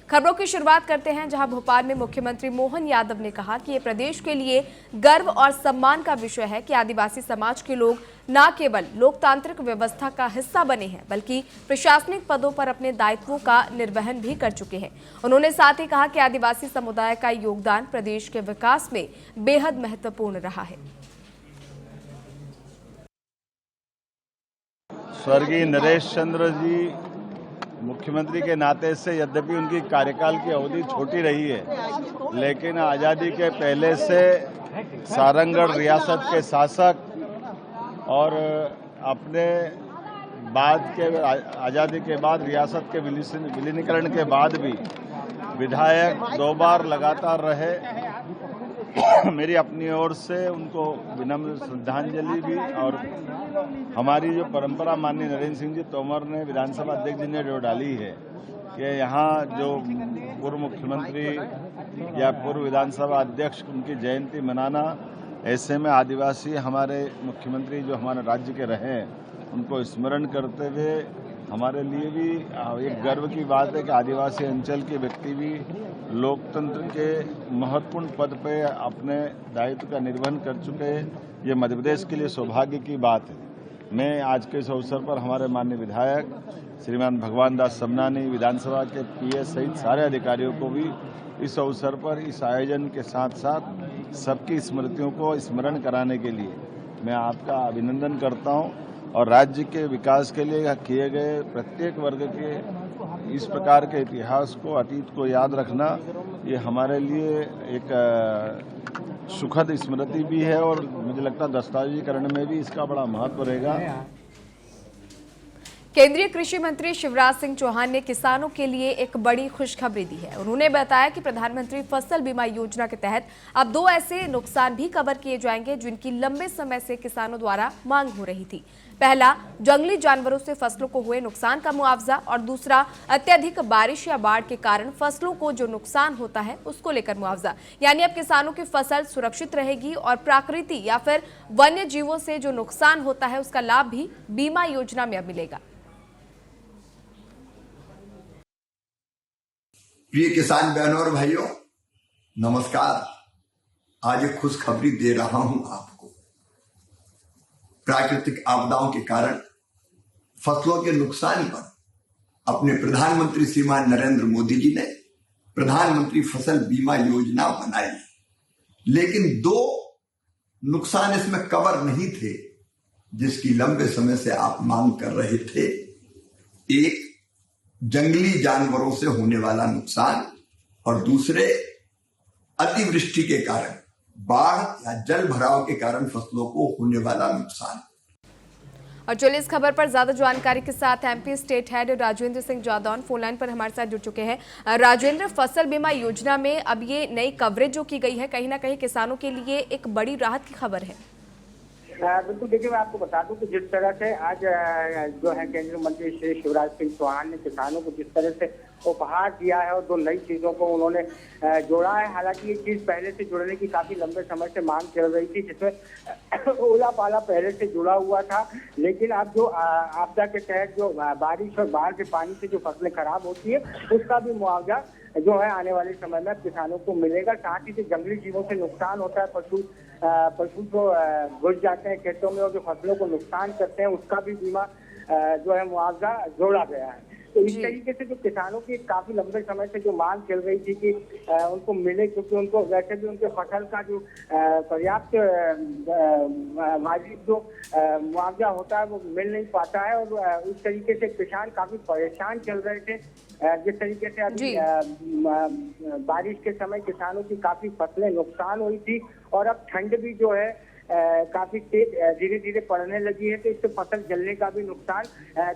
खबरों की शुरुआत करते हैं जहां भोपाल में मुख्यमंत्री मोहन यादव ने कहा कि ये प्रदेश के लिए गर्व और सम्मान का विषय है कि आदिवासी समाज के लोग न केवल लोकतांत्रिक व्यवस्था का हिस्सा बने हैं बल्कि प्रशासनिक पदों पर अपने दायित्वों का निर्वहन भी कर चुके हैं। उन्होंने साथ ही कहा कि आदिवासी समुदाय का योगदान प्रदेश के विकास में बेहद महत्वपूर्ण रहा है। स्वर्गीय नरेश चंद्र जी मुख्यमंत्री के नाते से यद्यपि उनकी कार्यकाल की अवधि छोटी रही है, लेकिन आज़ादी के पहले से सारंगढ़ रियासत के शासक और अपने बाद के आज़ादी के बाद रियासत के विलीनीकरण के बाद भी विधायक 2 बार लगातार रहे। मेरी अपनी ओर से उनको विनम्र श्रद्धांजलि भी, और हमारी जो परंपरा माननीय नरेंद्र सिंह जी तोमर ने विधानसभा अध्यक्ष जी ने जो डाली है कि यहाँ जो पूर्व मुख्यमंत्री या पूर्व विधानसभा अध्यक्ष उनकी जयंती मनाना, ऐसे में आदिवासी हमारे मुख्यमंत्री जो हमारे राज्य के रहे हैं उनको स्मरण करते हुए हमारे लिए भी एक गर्व की बात है कि आदिवासी अंचल के व्यक्ति भी लोकतंत्र के महत्वपूर्ण पद पे अपने दायित्व का निर्वहन कर चुके हैं। ये मध्य प्रदेश के लिए सौभाग्य की बात है। मैं आज के इस अवसर पर हमारे माननीय विधायक श्रीमान भगवान दास समनानी, विधानसभा के पीएस सहित सारे अधिकारियों को भी इस अवसर पर इस आयोजन के साथ साथ सबकी स्मृतियों को स्मरण कराने के लिए मैं आपका अभिनंदन करता हूं। और राज्य के विकास के लिए किए गए प्रत्येक वर्ग के इस प्रकार के इतिहास को, अतीत को याद रखना, ये हमारे लिए एक सुखद स्मृति भी है और मुझे लगता है दस्तावेजीकरण में भी इसका बड़ा महत्व रहेगा। केंद्रीय कृषि मंत्री शिवराज सिंह चौहान ने किसानों के लिए एक बड़ी खुशखबरी दी है। उन्होंने बताया कि प्रधानमंत्री फसल बीमा योजना के तहत अब 2 ऐसे नुकसान भी कवर किए जाएंगे जिनकी लंबे समय से किसानों द्वारा मांग हो रही थी। पहला, जंगली जानवरों से फसलों को हुए नुकसान का मुआवजा, और दूसरा, अत्यधिक बारिश या बाढ़ के कारण फसलों को जो नुकसान होता है उसको लेकर मुआवजा। यानी अब किसानों की फसल सुरक्षित रहेगी और प्रकृति या फिर वन्य जीवों से जो नुकसान होता है उसका लाभ भी बीमा योजना में अब मिलेगा। प्रिय किसान बहनों और भाइयों, नमस्कार। आज एक खुशखबरी दे रहा हूं आपको। प्राकृतिक आपदाओं के कारण फसलों के नुकसान पर अपने प्रधानमंत्री श्रीमान नरेंद्र मोदी जी ने प्रधानमंत्री फसल बीमा योजना बनाई, लेकिन 2 नुकसान इसमें कवर नहीं थे जिसकी लंबे समय से आप मांग कर रहे थे। एक, जंगली जानवरों से होने वाला नुकसान, और दूसरे, अतिवृष्टि के कारण, बाढ़ या जल भराव के कारण फसलों को होने वाला नुकसान। और चलिए इस खबर पर ज्यादा जानकारी के साथ MP state head Rajendra Singh Jadaun phone line पर हमारे साथ जुड़ चुके हैं। राजेंद्र, फसल बीमा योजना में अब ये नई कवरेज जो की गई है, कहीं ना कहीं किसानों के लिए एक बड़ी राहत की खबर है। बिल्कुल, देखिए मैं आपको बता दूं कि जिस तरह से आज जो है केंद्रीय मंत्री श्री शिवराज सिंह चौहान ने किसानों को जिस तरह से उपहार दिया है और 2 नई चीजों को उन्होंने जोड़ा है। हालांकि ये चीज पहले से जुड़ने की काफी लंबे समय से मांग चल रही थी, जिसमें ओला पाला पहले से जुड़ा हुआ था, लेकिन अब जो आपदा के तहत जो बारिश और बाढ़ के पानी से जो फसलें खराब होती है उसका भी मुआवजा जो है आने वाले समय में किसानों को मिलेगा। साथ ही जो जंगली जीवों से नुकसान होता है, पशु जो घुस जाते हैं खेतों में और जो फसलों को नुकसान करते हैं, उसका भी बीमा जो है मुआवजा जोड़ा गया है। तो इस तरीके से जो किसानों की काफी लंबे समय से जो मांग चल रही थी कि उनको मिले, क्योंकि उनको वैसे भी उनके फसल का जो पर्याप्त वाजिब जो मुआवजा होता है वो मिल नहीं पाता है, और उस तरीके से किसान काफी परेशान चल रहे थे। जिस तरीके से अभी बारिश के समय किसानों की काफी फसलें नुकसान हुई थी, और अब ठंड भी जो है काफी तेज धीरे धीरे पड़ने लगी है, तो इससे फसल जलने का भी नुकसान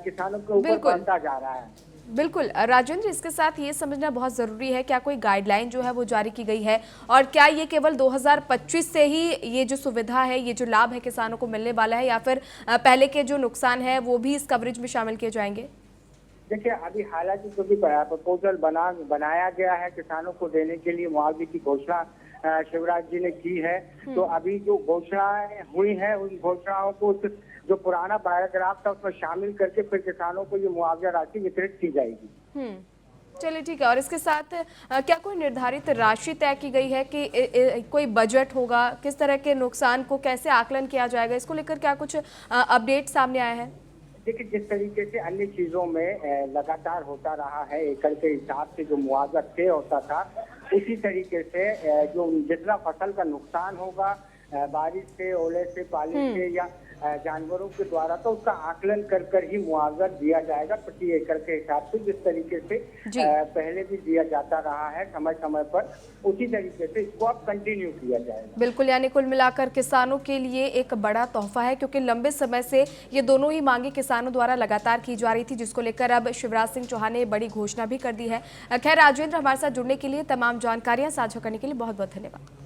किसानों के ऊपर बढ़ता जा रहा है। बिल्कुल राजेंद्र, इसके साथ ये समझना बहुत जरूरी है, क्या कोई गाइडलाइन जो है वो जारी की गई है, और क्या ये केवल 2025 से ही ये जो सुविधा है, ये जो लाभ है किसानों को मिलने वाला है, या फिर पहले के जो नुकसान है वो भी इस कवरेज में शामिल किए जाएंगे? देखिए, अभी हालांकि जो भी प्रपोजल बनाया गया है किसानों को देने के लिए, मुआवजे की घोषणा शिवराज जी ने की है, तो अभी जो घोषणाएं हुई हैं उन घोषणाओं को जो पुराना पैराग्राफ था उसमें शामिल करके फिर किसानों को ये मुआवजा राशि वितरित की जाएगी। चलिए ठीक है। और इसके साथ क्या कोई निर्धारित राशि तय की गई है कि कोई बजट होगा, किस तरह के नुकसान को कैसे आकलन किया जाएगा, इसको लेकर क्या कुछ अपडेट सामने आया है? देखिए, जिस तरीके से अन्य चीजों में लगातार होता रहा है, एकड़ के हिसाब से जो मुआवजा तय होता था, उसी तरीके से जो जितना फसल का नुकसान होगा बारिश से, ओले से, पाले से या जानवरों के द्वारा, तो उसका आकलन कर कर ही मुआवजा दिया जाएगा प्रति एकड़ के हिसाब से, जिस तरीके से पहले भी दिया जाता रहा है समय समय पर, उसी तरीके से इसको अब कंटिन्यू किया जाएगा। बिल्कुल, यानी कुल मिलाकर किसानों के लिए एक बड़ा तोहफा है, क्योंकि लंबे समय से ये दोनों ही मांगे किसानों द्वारा लगातार की जा रही थी, जिसको लेकर अब शिवराज सिंह चौहान ने बड़ी घोषणा भी कर दी है। खैर राजेंद्र, हमारे साथ जुड़ने के लिए, तमाम जानकारियां साझा करने के लिए बहुत बहुत धन्यवाद।